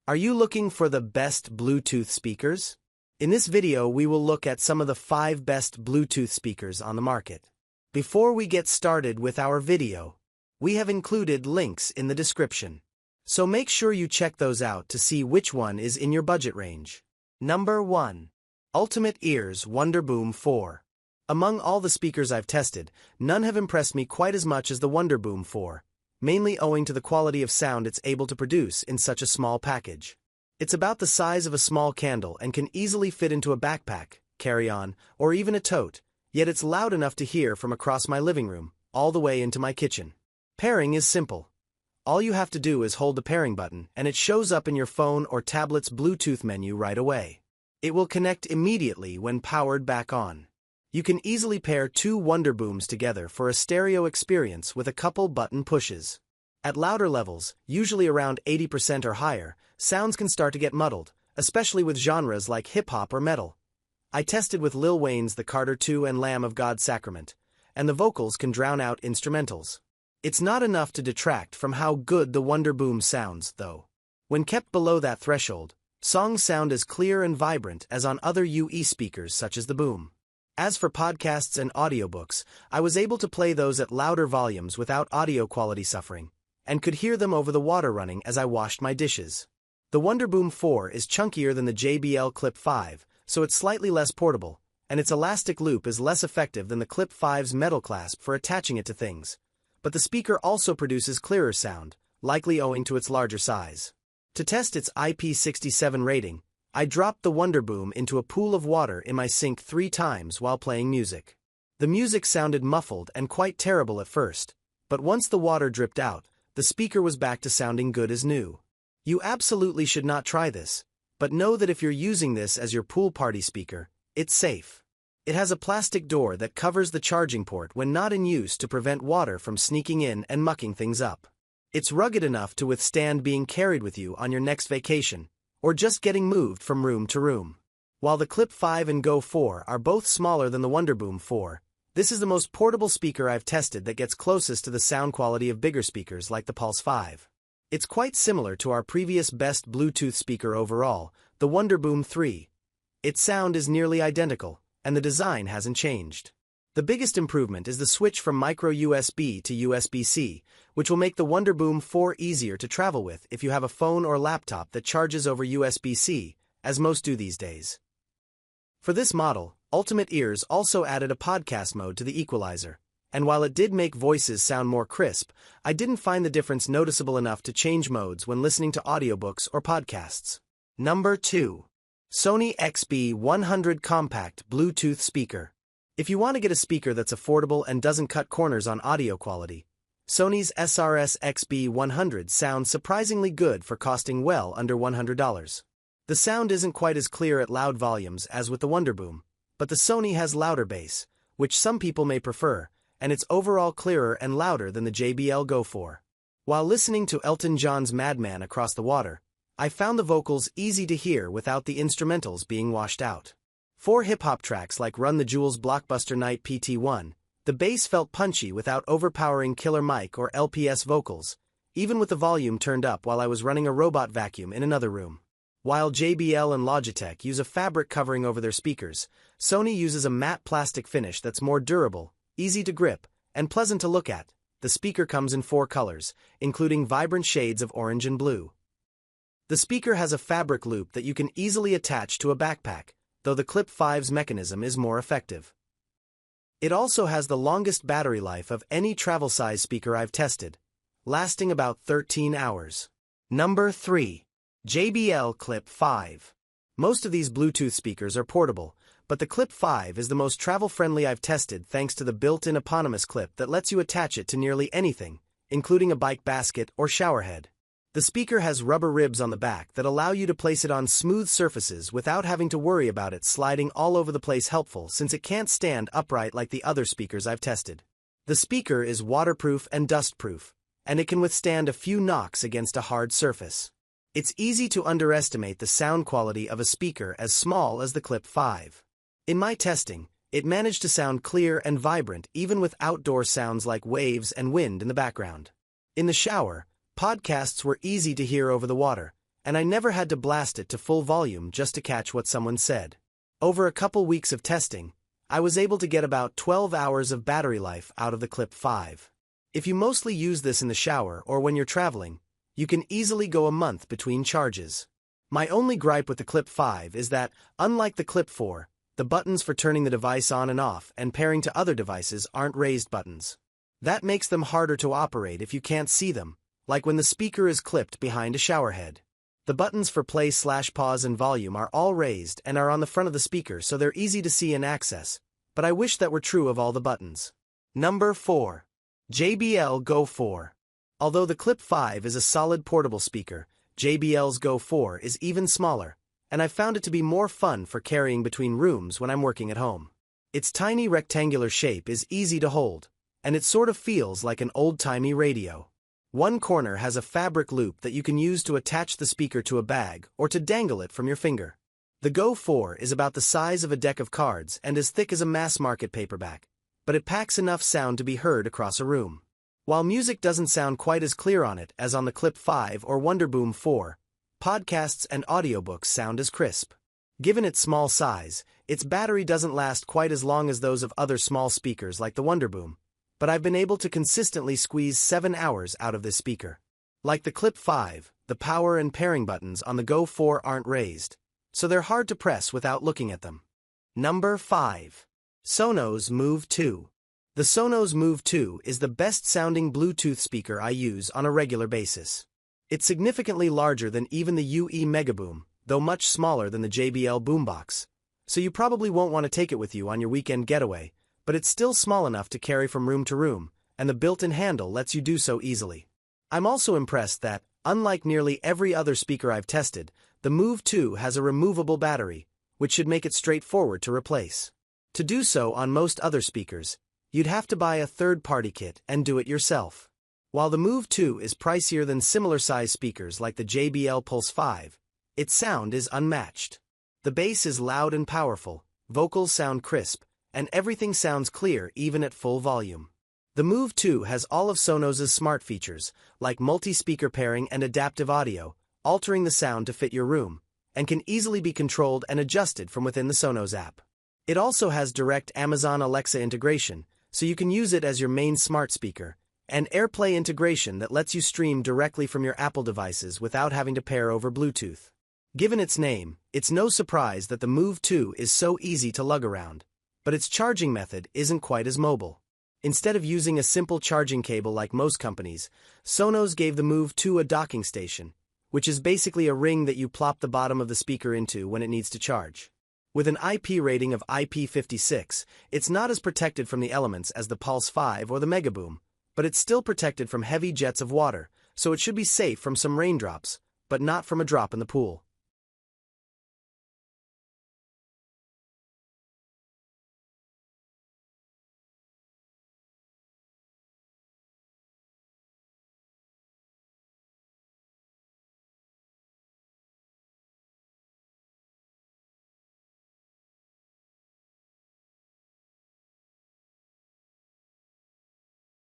Are you looking for the best Bluetooth speakers? In this video, we will look at some of the 5 best Bluetooth speakers on the market. Before we get started with our video, we have included links in the description. So make sure you check those out to see which one is in your budget range. Number 1. Ultimate Ears Wonderboom 4. Among all the speakers I've tested, none have impressed me quite as much as the Wonderboom 4. Mainly owing to the quality of sound it's able to produce in such a small package. It's about the size of a small candle and can easily fit into a backpack, carry-on, or even a tote, yet it's loud enough to hear from across my living room, all the way into my kitchen. Pairing is simple. All you have to do is hold the pairing button and it shows up in your phone or tablet's Bluetooth menu right away. It will connect immediately when powered back on. You can easily pair 2 Wonderbooms together for a stereo experience with a couple button pushes. At louder levels, usually around 80% or higher, sounds can start to get muddled, especially with genres like hip-hop or metal. I tested with Lil Wayne's The Carter II and Lamb of God Sacrament, and the vocals can drown out instrumentals. It's not enough to detract from how good the Wonderboom sounds, though. When kept below that threshold, songs sound as clear and vibrant as on other UE speakers such as the Boom. As for podcasts and audiobooks, I was able to play those at louder volumes without audio quality suffering, and could hear them over the water running as I washed my dishes. The Wonderboom 4 is chunkier than the JBL Clip 5, so it's slightly less portable, and its elastic loop is less effective than the Clip 5's metal clasp for attaching it to things. But the speaker also produces clearer sound, likely owing to its larger size. To test its IP67 rating, I dropped the Wonderboom into a pool of water in my sink 3 times while playing music. The music sounded muffled and quite terrible at first, but once the water dripped out, the speaker was back to sounding good as new. You absolutely should not try this, but know that if you're using this as your pool party speaker, it's safe. It has a plastic door that covers the charging port when not in use to prevent water from sneaking in and mucking things up. It's rugged enough to withstand being carried with you on your next vacation, or just getting moved from room to room. While the Clip 5 and Go 4 are both smaller than the Wonderboom 4, this is the most portable speaker I've tested that gets closest to the sound quality of bigger speakers like the Pulse 5. It's quite similar to our previous best Bluetooth speaker overall, the Wonderboom 3. Its sound is nearly identical, and the design hasn't changed. The biggest improvement is the switch from micro USB to USB-C, which will make the Wonderboom 4 easier to travel with if you have a phone or laptop that charges over USB-C, as most do these days. For this model, Ultimate Ears also added a podcast mode to the equalizer, and while it did make voices sound more crisp, I didn't find the difference noticeable enough to change modes when listening to audiobooks or podcasts. Number 2. Sony XB100 Compact Bluetooth Speaker. If you want to get a speaker that's affordable and doesn't cut corners on audio quality, Sony's SRS XB100 sounds surprisingly good for costing well under $100. The sound isn't quite as clear at loud volumes as with the Wonderboom, but the Sony has louder bass, which some people may prefer, and it's overall clearer and louder than the JBL Go 4. While listening to Elton John's Madman across the water, I found the vocals easy to hear without the instrumentals being washed out. For hip-hop tracks like Run the Jewels' Blockbuster Night PT1, the bass felt punchy without overpowering Killer Mike or LPS vocals, even with the volume turned up while I was running a robot vacuum in another room. While JBL and Logitech use a fabric covering over their speakers, Sony uses a matte plastic finish that's more durable, easy to grip, and pleasant to look at. The speaker comes in 4 colors, including vibrant shades of orange and blue. The speaker has a fabric loop that you can easily attach to a backpack, though the Clip 5's mechanism is more effective. It also has the longest battery life of any travel-size speaker I've tested, lasting about 13 hours. Number 3. JBL Clip 5. Most of these Bluetooth speakers are portable, but the Clip 5 is the most travel-friendly I've tested thanks to the built-in eponymous clip that lets you attach it to nearly anything, including a bike basket or shower head. The speaker has rubber ribs on the back that allow you to place it on smooth surfaces without having to worry about it sliding all over the place, helpful since it can't stand upright like the other speakers I've tested. The speaker is waterproof and dustproof, and it can withstand a few knocks against a hard surface. It's easy to underestimate the sound quality of a speaker as small as the Clip 5. In my testing, it managed to sound clear and vibrant even with outdoor sounds like waves and wind in the background. In the shower, podcasts were easy to hear over the water, and I never had to blast it to full volume just to catch what someone said. Over a couple weeks of testing, I was able to get about 12 hours of battery life out of the Clip 5. If you mostly use this in the shower or when you're traveling, you can easily go a month between charges. My only gripe with the Clip 5 is that, unlike the Clip 4, the buttons for turning the device on and off and pairing to other devices aren't raised buttons. That makes them harder to operate if you can't see them, like when the speaker is clipped behind a shower head. The buttons for play/pause and volume are all raised and are on the front of the speaker, so they're easy to see and access, but I wish that were true of all the buttons. Number 4. JBL Go 4. Although the Clip 5 is a solid portable speaker, JBL's Go 4 is even smaller, and I've found it to be more fun for carrying between rooms when I'm working at home. Its tiny rectangular shape is easy to hold, and it sort of feels like an old-timey radio. One corner has a fabric loop that you can use to attach the speaker to a bag or to dangle it from your finger. The Go 4 is about the size of a deck of cards and as thick as a mass-market paperback, but it packs enough sound to be heard across a room. While music doesn't sound quite as clear on it as on the Clip 5 or Wonderboom 4, podcasts and audiobooks sound as crisp. Given its small size, its battery doesn't last quite as long as those of other small speakers like the Wonderboom, but I've been able to consistently squeeze 7 hours out of this speaker. Like the Clip 5, the power and pairing buttons on the Go 4 aren't raised, so they're hard to press without looking at them. Number 5. Sonos Move 2. The Sonos Move 2 is the best-sounding Bluetooth speaker I use on a regular basis. It's significantly larger than even the UE Megaboom, though much smaller than the JBL Boombox, so you probably won't want to take it with you on your weekend getaway, but it's still small enough to carry from room to room, and the built-in handle lets you do so easily. I'm also impressed that, unlike nearly every other speaker I've tested, the Move 2 has a removable battery, which should make it straightforward to replace. To do so on most other speakers, you'd have to buy a third-party kit and do it yourself. While the Move 2 is pricier than similar-sized speakers like the JBL Pulse 5, its sound is unmatched. The bass is loud and powerful, vocals sound crisp, and everything sounds clear even at full volume. The Move 2 has all of Sonos's smart features, like multi-speaker pairing and adaptive audio, altering the sound to fit your room, and can easily be controlled and adjusted from within the Sonos app. It also has direct Amazon Alexa integration, so you can use it as your main smart speaker, and AirPlay integration that lets you stream directly from your Apple devices without having to pair over Bluetooth. Given its name, it's no surprise that the Move 2 is so easy to lug around, but its charging method isn't quite as mobile. Instead of using a simple charging cable like most companies, Sonos gave the Move 2 a docking station, which is basically a ring that you plop the bottom of the speaker into when it needs to charge. With an IP rating of IP56, it's not as protected from the elements as the Pulse 5 or the Megaboom, but it's still protected from heavy jets of water, so it should be safe from some raindrops, but not from a drop in the pool.